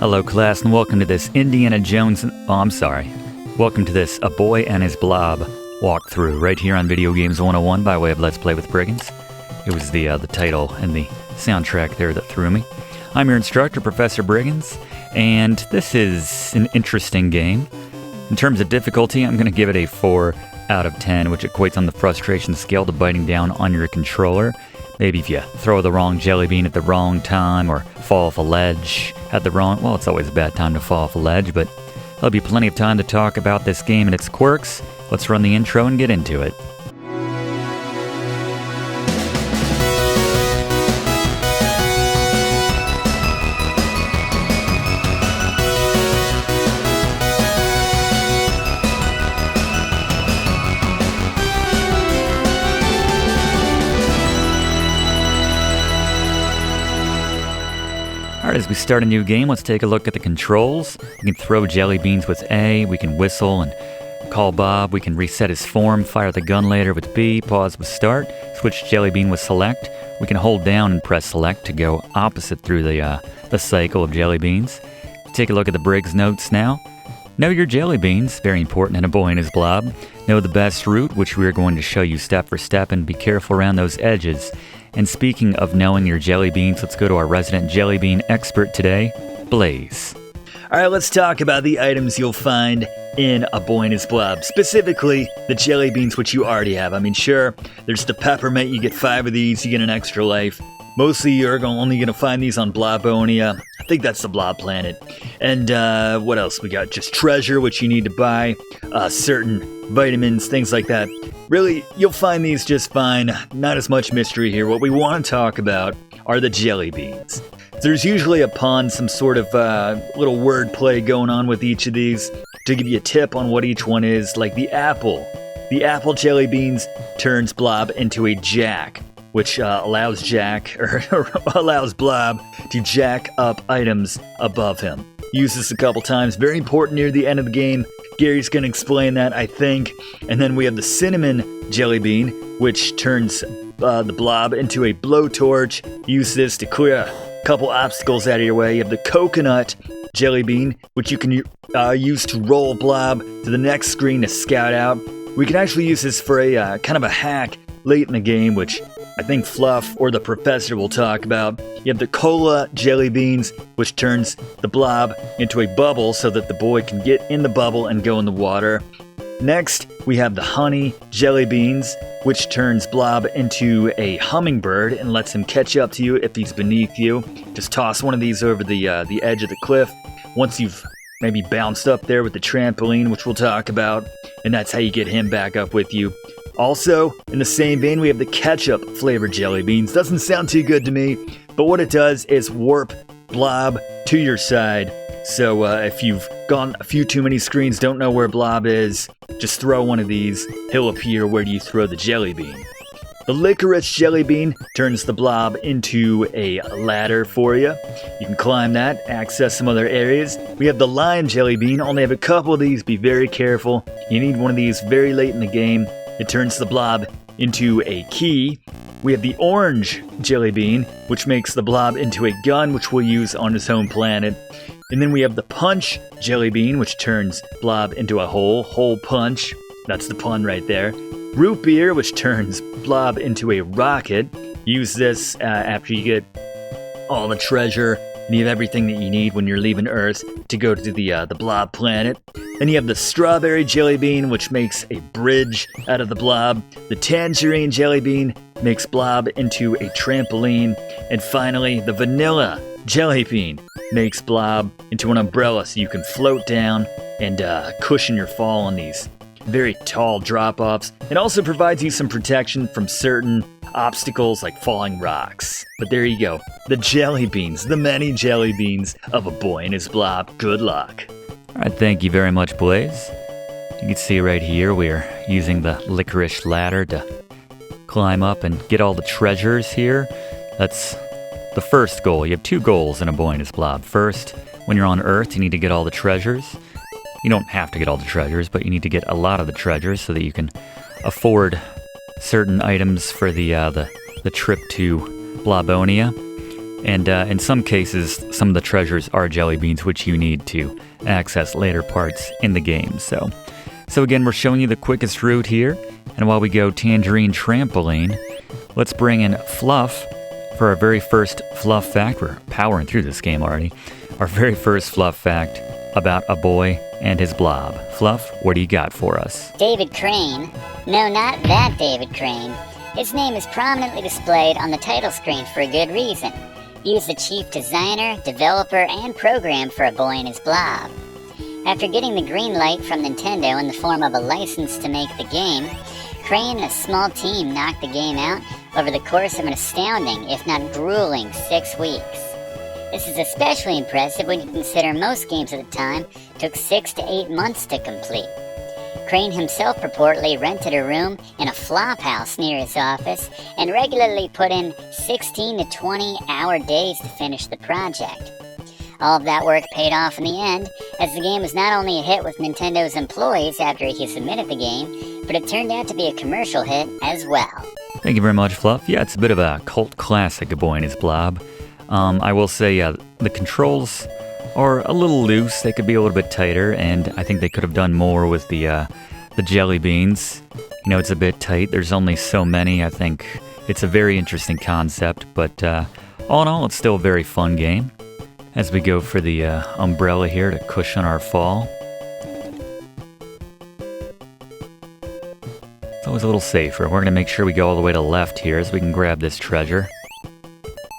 Hello class and welcome to this Indiana Jones, welcome to this A Boy and His Blob walkthrough right here on Video Games 101 by way of Let's Play with Brigands. It was the title and the soundtrack there that threw me. I'm your instructor, Professor Brigands, and this is an interesting game. In terms of difficulty, I'm going to give it a 4 out of 10, which equates on the frustration scale to biting down on your controller. Maybe if you throw the wrong jelly bean at the wrong time or fall off a ledge at the wrong... Well, it's always a bad time to fall off a ledge, but there'll be plenty of time to talk about this game and its quirks. Let's run the intro and get into it. Alright, as we start a new game, let's take a look at the controls. We can throw jelly beans with A, we can whistle and call Bob, we can reset his form, fire the gun later with B, pause with start, switch jelly bean with select. We can hold down and press select to go opposite through the cycle of jelly beans. Take a look at the Briggs notes now. Know your jelly beans, very important in A Boy and His Blob. Know the best route, which we are going to show you step for step, and be careful around those edges. And speaking of knowing your jelly beans, let's go to our resident jelly bean expert today, Blaze. Alright, let's talk about the items you'll find in A Boy and His Blob. Specifically, the jelly beans, which you already have. I mean, sure, there's the peppermint, you get 5 of these, you get an extra life. Mostly you're only going to find these on Blobonia. I think that's the Blob planet. And what else? We got just treasure, which you need to buy. Certain vitamins, things like that. Really, you'll find these just fine. Not as much mystery here. What we want to talk about are the jelly beans. There's usually a pun, some sort of little word play going on with each of these to give you a tip on what each one is. Like the apple. The apple jelly beans turns Blob into a jack, which allows Blob to jack up items above him. Use this a couple times. Very important near the end of the game. Gary's going to explain that, I think. And then we have the cinnamon jelly bean, which turns the Blob into a blowtorch. Use this to clear a couple obstacles out of your way. You have the coconut jelly bean, which you can use to roll Blob to the next screen to scout out. We can actually use this for a kind of a hack late in the game, which I think Fluff or the Professor will talk about. You have the cola jelly beans, which turns the Blob into a bubble so that the boy can get in the bubble and go in the water. Next, we have the honey jelly beans, which turns Blob into a hummingbird and lets him catch up to you if he's beneath you. Just toss one of these over the edge of the cliff. Once you've maybe bounced up there with the trampoline, which we'll talk about, and that's how you get him back up with you. Also, in the same vein, we have the ketchup flavored jelly beans. Doesn't sound too good to me, but what it does is warp Blob to your side. So if you've gone a few too many screens, don't know where Blob is, just throw one of these. He'll appear where you throw the jelly bean. The licorice jelly bean turns the Blob into a ladder for you. You can climb that, access some other areas. We have the lime jelly bean. Only have a couple of these. Be very careful. You need one of these very late in the game. It turns the Blob into a key. We have the orange jelly bean, which makes the Blob into a gun, which we'll use on his home planet. And then we have the punch jelly bean, which turns Blob into a hole punch. That's the pun right there. Root beer, which turns Blob into a rocket. Use this after you get all the treasure and you have everything that you need when you're leaving Earth to go to the Blob planet. Then you have the strawberry jelly bean, which makes a bridge out of the Blob. The tangerine jelly bean makes Blob into a trampoline. And finally, the vanilla jelly bean makes Blob into an umbrella so you can float down and cushion your fall on these very tall drop-offs. It also provides you some protection from certain obstacles like falling rocks. But there you go. The jelly beans, the many jelly beans of A Boy and His Blob. Good luck. Alright, thank you very much, Blaze. You can see right here we're using the licorice ladder to climb up and get all the treasures here. That's the first goal. You have 2 goals in A Boy and His Blob. First, when you're on Earth, you need to get all the treasures. You don't have to get all the treasures, but you need to get a lot of the treasures so that you can afford certain items for the trip to Blobonia. And in some cases, some of the treasures are jelly beans, which you need to access later parts in the game. So again, we're showing you the quickest route here. And while we go Tangerine Trampoline, let's bring in Fluff for our very first Fluff fact. We're powering through this game already. Our very first Fluff fact about a boy and his blob. Fluff, what do you got for us? David Crane. No, not that David Crane. His name is prominently displayed on the title screen for a good reason. He was the chief designer, developer, and programmer for A Boy and His Blob. After getting the green light from Nintendo in the form of a license to make the game, Crane and a small team knocked the game out over the course of an astounding, if not grueling, 6 weeks. This is especially impressive when you consider most games at the time took 6 to 8 months to complete. Crane himself purportedly rented a room in a flop house near his office and regularly put in 16 to 20-hour days to finish the project. All of that work paid off in the end, as the game was not only a hit with Nintendo's employees after he submitted the game, but it turned out to be a commercial hit as well. Thank you very much, Fluff. Yeah, it's a bit of a cult classic, A Boy and His Blob. I will say the controls are a little loose. They could be a little bit tighter, and I think they could have done more with the jelly beans. You know, it's a bit tight. There's only so many. I think it's a very interesting concept, but all in all, it's still a very fun game. As we go for the umbrella here to cushion our fall. It's always a little safer. We're going to make sure we go all the way to the left here so we can grab this treasure.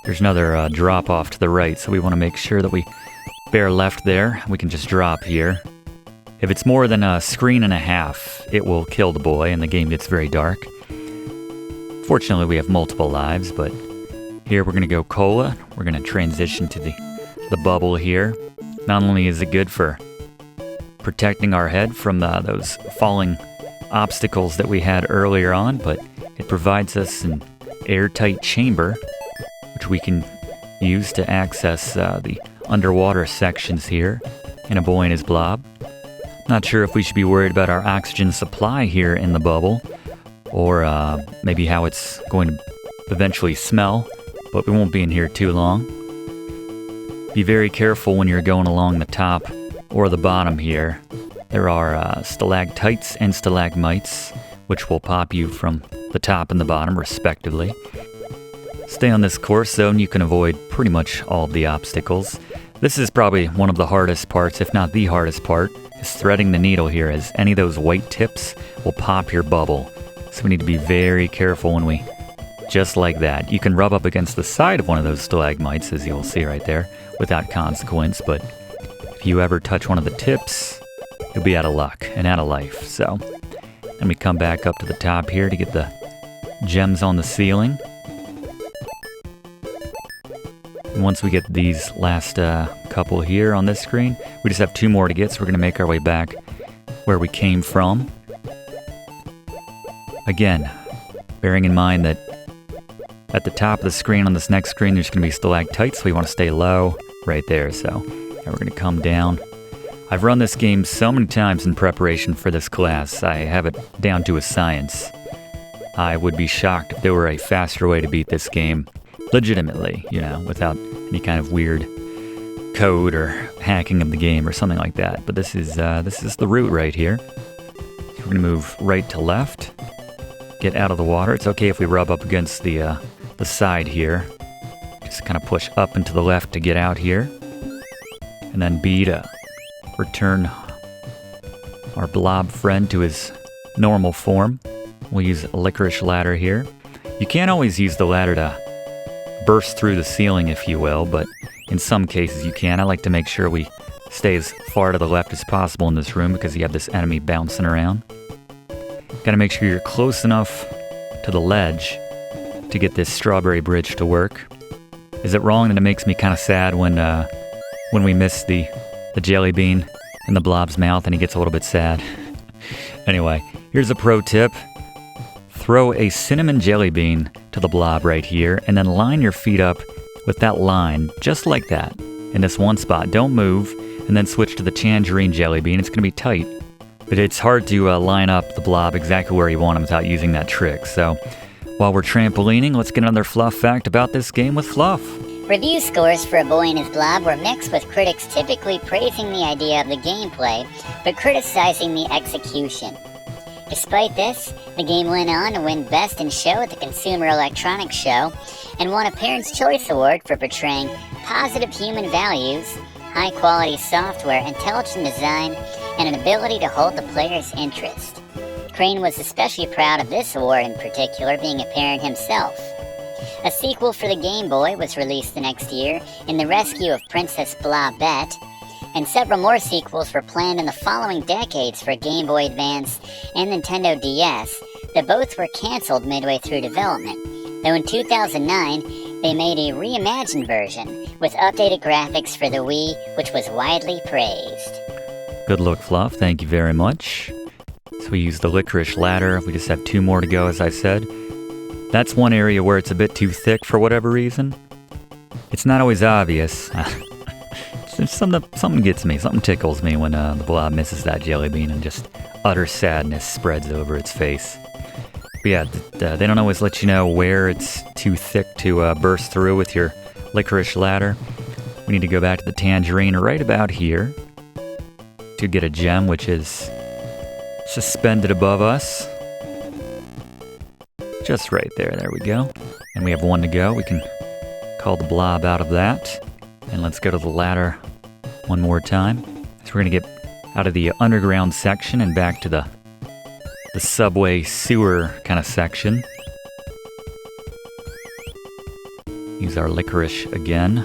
There's another drop off to the right, so we want to make sure that we bear left there. We can just drop here. If it's more than a screen and a half, it will kill the boy and the game gets very dark. Fortunately, we have multiple lives, but here we're going to go cola. We're going to transition to the bubble here. Not only is it good for protecting our head from those falling obstacles that we had earlier on, but it provides us an airtight chamber, which we can use to access the underwater sections here in A Boy and His Blob. Not sure if we should be worried about our oxygen supply here in the bubble, or maybe how it's going to eventually smell, but we won't be in here too long. Be very careful when you're going along the top or the bottom here. There are stalactites and stalagmites, which will pop you from the top and the bottom, respectively. Stay on this course, though, and you can avoid pretty much all of the obstacles. This is probably one of the hardest parts, if not the hardest part, is threading the needle here, as any of those white tips will pop your bubble. So we need to be very careful when we... Just like that. You can rub up against the side of one of those stalagmites, as you'll see right there, without consequence, but if you ever touch one of the tips, you'll be out of luck and out of life. So, then we come back up to the top here to get the gems on the ceiling. And once we get these last couple here on this screen, we just have 2 more to get, so we're going to make our way back where we came from. Again, bearing in mind that at the top of the screen on this next screen, there's going to be stalactites, so we want to stay low right there. So we're going to come down. I've run this game so many times in preparation for this class. I have it down to a science. I would be shocked if there were a faster way to beat this game legitimately, you know, without any kind of weird code or hacking of the game or something like that. But this is the route right here. We're going to move right to left, get out of the water. It's okay if we rub up against the side here. Just kind of push up and to the left to get out here. And then B to return our blob friend to his normal form. We'll use a licorice ladder here. You can't always use the ladder to burst through the ceiling, if you will, but in some cases you can. I like to make sure we stay as far to the left as possible in this room because you have this enemy bouncing around. Gotta make sure you're close enough to the ledge to get this strawberry bridge to work. Is it wrong that it makes me kind of sad when we miss the jelly bean in the blob's mouth and he gets a little bit sad? Anyway, here's a pro tip. Throw a cinnamon jelly bean to the blob right here and then line your feet up with that line, just like that, in this one spot. Don't move, and then switch to the tangerine jelly bean. It's going to be tight, but it's hard to line up the blob exactly where you want him without using that trick. So while we're trampolining, let's get another Fluff fact about this game with Fluff. Review scores for A Boy and His Blob were mixed, with critics typically praising the idea of the gameplay, but criticizing the execution. Despite this, the game went on to win Best in Show at the Consumer Electronics Show, and won a Parents' Choice Award for portraying positive human values, high-quality software, intelligent design, and an ability to hold the player's interest. Crane was especially proud of this award in particular, being a parent himself. A sequel for the Game Boy was released the next year in The Rescue of Princess Blobette, and several more sequels were planned in the following decades for Game Boy Advance and Nintendo DS, that both were cancelled midway through development, though in 2009 they made a reimagined version with updated graphics for the Wii, which was widely praised. Good look, Fluff. Thank you very much. So we used the licorice ladder. We just have 2 more to go, as I said. That's one area where it's a bit too thick for whatever reason. It's not always obvious. Something gets me, something tickles me when the blob misses that jelly bean, and just utter sadness spreads over its face. But yeah, they don't always let you know where it's too thick to burst through with your licorice ladder. We need to go back to the tangerine right about here to get a gem, which is suspended above us. Just right there. There we go. And we have 1 to go. We can call the blob out of that. And let's go to the ladder one more time. So we're going to get out of the underground section and back to the subway sewer kind of section. Use our licorice again.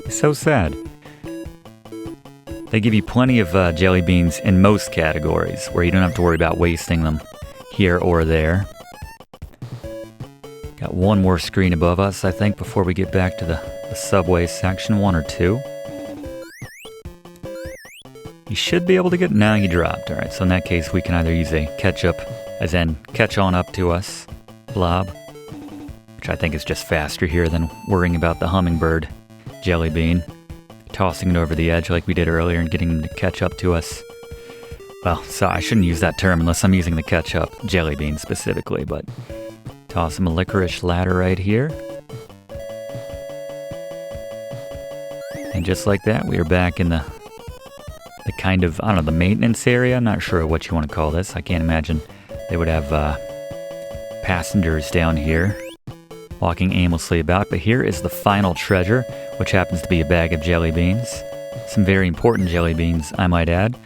It's so sad. They give you plenty of jelly beans in most categories, where you don't have to worry about wasting them here or there. Got 1 more screen above us, I think, before we get back to the subway section. 1 or 2. You should be able to get... Now he dropped. Alright, so in that case, we can either use a catch-up, as in catch on up to us, blob, which I think is just faster here than worrying about the hummingbird jelly bean, tossing it over the edge like we did earlier and getting him to catch up to us. Well, so I shouldn't use that term unless I'm using the catch-up jelly bean specifically, but toss him a licorice ladder right here. And just like that, we are back in the kind of, I don't know, the maintenance area. I'm not sure what you want to call this. I can't imagine they would have passengers down here walking aimlessly about. But here is the final treasure, which happens to be a bag of jelly beans. Some very important jelly beans, I might add.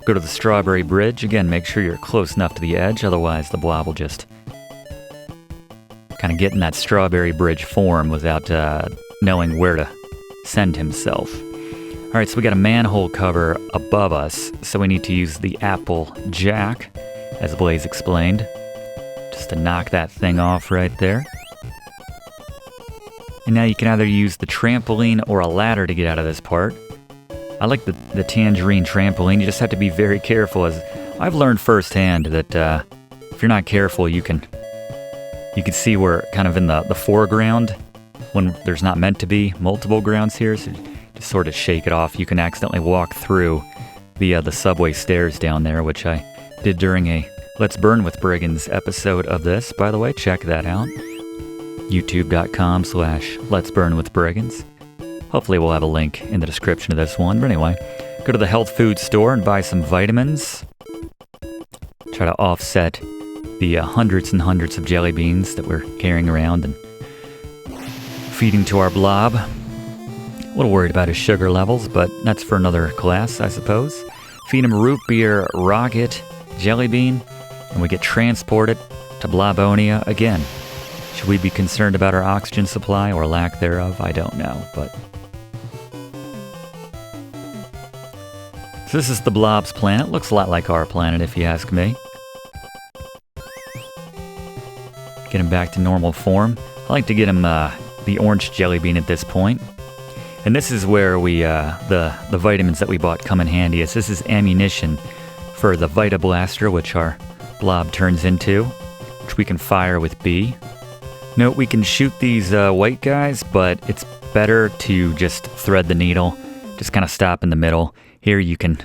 Go to the strawberry bridge. Again, make sure you're close enough to the edge, otherwise the blob will just kind of get in that strawberry bridge form without knowing where to send himself. Alright, so we got a manhole cover above us, so we need to use the apple jack, as Blaze explained, just to knock that thing off right there. And now you can either use the trampoline or a ladder to get out of this part. I like the tangerine trampoline. You just have to be very careful, as I've learned firsthand that if you're not careful, you can see we're kind of in the foreground when there's not meant to be multiple grounds here, so just sort of shake it off. You can accidentally walk through the subway stairs down there, which I did during a Let's Burn with Brigands episode of this. By the way, check that out. YouTube.com/Let's Burn with Brigands. Hopefully we'll have a link in the description of this one. But anyway, go to the health food store and buy some vitamins. Try to offset the hundreds and hundreds of jelly beans that we're carrying around and feeding to our blob. A little worried about his sugar levels, but that's for another class, I suppose. Feed him root beer rocket jelly bean, and we get transported to Blobonia again. Should we be concerned about our oxygen supply or lack thereof? I don't know, but... So this is the blob's planet. Looks a lot like our planet, if you ask me. Get him back to normal form. I like to get him the orange jelly bean at this point. And this is where we the vitamins that we bought come in handy, as this is ammunition for the Vita Blaster, which our blob turns into, which we can fire with B. Note, we can shoot these white guys, but it's better to just thread the needle, just kind of stop in the middle. Here you can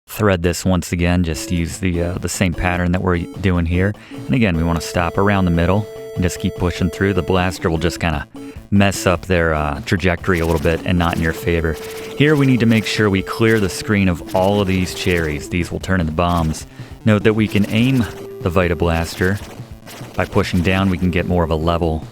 thread this once again, just use the same pattern that we're doing here. And again, we want to stop around the middle and just keep pushing through. The blaster will just kind of mess up their trajectory a little bit and not in your favor. Here we need to make sure we clear the screen of all of these cherries. These will turn into bombs. Note that we can aim the Vita Blaster. By pushing down, we can get more of a level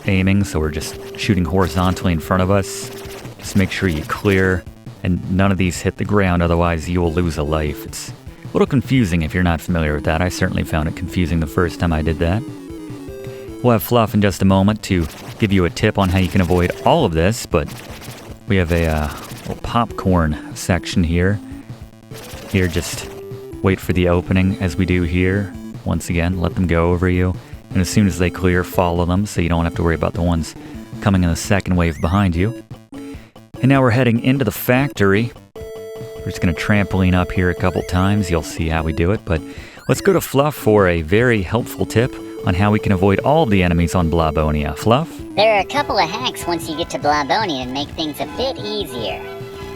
aiming, so we're just shooting horizontally in front of us. Just make sure you clear, and none of these hit the ground, otherwise you will lose a life. It's a little confusing if you're not familiar with that. I certainly found it confusing the first time I did that. We'll have Fluff in just a moment to give you a tip on how you can avoid all of this, but we have a little popcorn section here. Here, just wait for the opening as we do here. Once again, let them go over you, and as soon as they clear, follow them so you don't have to worry about the ones coming in the second wave behind you. And now we're heading into the factory. We're just going to trampoline up here a couple times. You'll see how we do it, but let's go to Fluff for a very helpful tip on how we can avoid all of the enemies on Blobonia. Fluff? There are a couple of hacks once you get to Blobonia to make things a bit easier.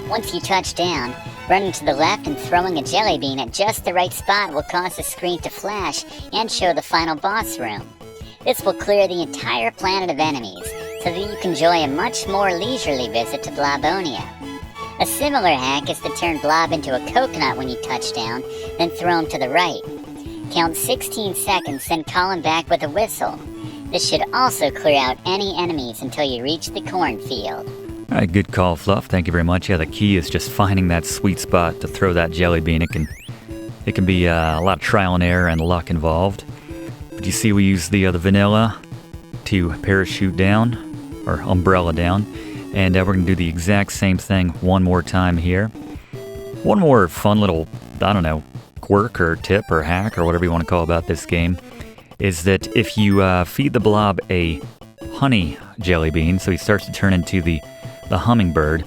Once you touch down, running to the left and throwing a jelly bean at just the right spot will cause the screen to flash and show the final boss room. This will clear the entire planet of enemies, so that you can enjoy a much more leisurely visit to Blobonia. A similar hack is to turn Blob into a coconut when you touch down, then throw him to the right. Count 16 seconds, then call him back with a whistle. This should also clear out any enemies until you reach the cornfield. All right, good call, Fluff. Thank you very much. Yeah, the key is just finding that sweet spot to throw that jelly bean. It can be a lot of trial and error and luck involved. But you see we use the vanilla to parachute down, or umbrella down. And we're going to do the exact same thing one more time here. One more fun little, I don't know, quirk or tip or hack or whatever you want to call about this game is that if you feed the blob a honey jelly bean, so he starts to turn into the hummingbird,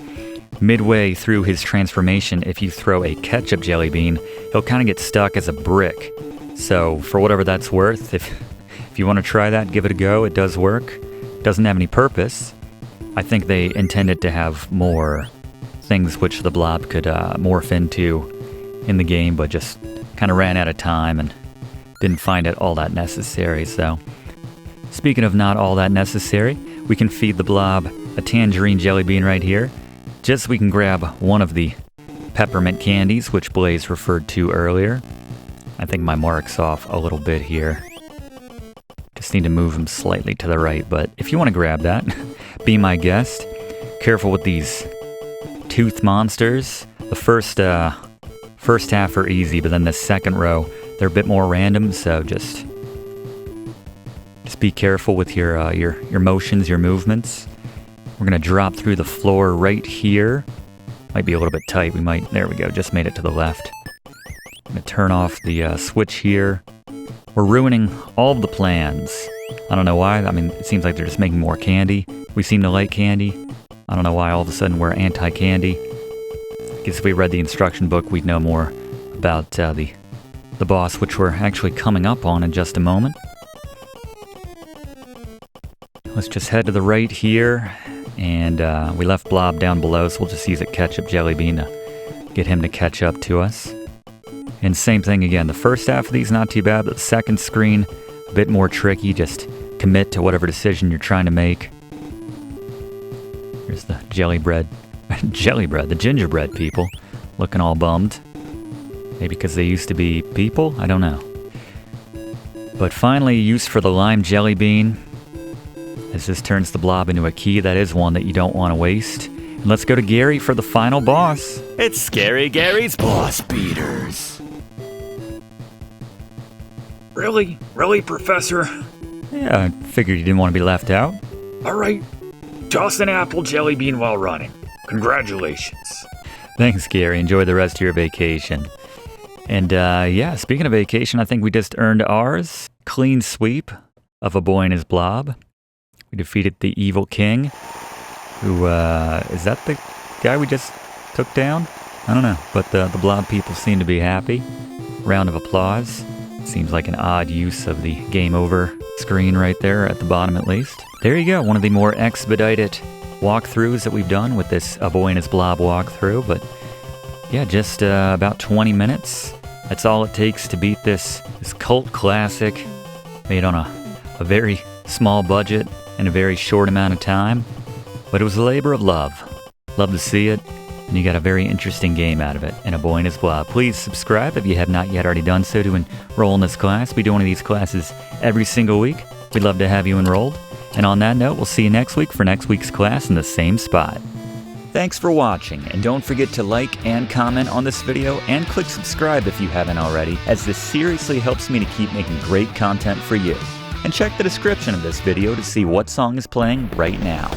midway through his transformation, if you throw a ketchup jelly bean, he'll kind of get stuck as a brick. So for whatever that's worth, if you want to try that, give it a go. It does work. Doesn't have any purpose. I think they intended to have more things which the blob could morph into in the game, but just kind of ran out of time and didn't find it all that necessary. So, speaking of not all that necessary, we can feed the blob a tangerine jelly bean right here. Just so we can grab one of the peppermint candies, which Blaze referred to earlier. I think my mark's off a little bit here. Just need to move them slightly to the right, but if you want to grab that, be my guest. Careful with these tooth monsters. The first half are easy, but then the second row, they're a bit more random, so just be careful with your motions, your movements. We're going to drop through the floor right here. Might be a little bit tight. There we go, just made it to the left. I'm going to turn off the switch here. We're ruining all of the plans. I don't know why. I mean, it seems like they're just making more candy. We seem to like candy. I don't know why all of a sudden we're anti-candy. I guess if we read the instruction book, we'd know more about the boss, which we're actually coming up on in just a moment. Let's just head to the right here. And we left Blob down below, so we'll just use a ketchup jelly bean to get him to catch up to us. And same thing again. The first half of these, not too bad, but the second screen, a bit more tricky. Just commit to whatever decision you're trying to make. Here's the the gingerbread people, looking all bummed. Maybe because they used to be people? I don't know. But finally, use for the lime jelly bean. As this turns the blob into a key, that is one that you don't want to waste. And let's go to Gary for the final boss. It's Scary Gary's Boss Beaters. Really? Really, Professor? Yeah, I figured you didn't want to be left out. All right. Toss an apple jelly bean while running. Congratulations. Thanks, Gary. Enjoy the rest of your vacation. And yeah, speaking of vacation, I think we just earned ours. Clean sweep of a Boy and His Blob. We defeated the evil king, who, is that the guy we just took down? I don't know, but the blob people seem to be happy. Round of applause. Seems like an odd use of the game over screen right there, at the bottom at least. There you go, one of the more expedited walkthroughs that we've done with this A Boy and His Blob walkthrough, but yeah, just about 20 minutes. That's all it takes to beat this cult classic made on a a very small budget and a very short amount of time, but it was a labor of love. Love to see it, and you got a very interesting game out of it in A Boy and His Blob. Please subscribe if you have not yet already done so to enroll in this class. We do one of these classes every single week. We'd love to have you enrolled. And on that note, we'll see you next week for next week's class in the same spot. Thanks for watching, and don't forget to like and comment on this video and click subscribe if you haven't already, as this seriously helps me to keep making great content for you. And check the description of this video to see what song is playing right now.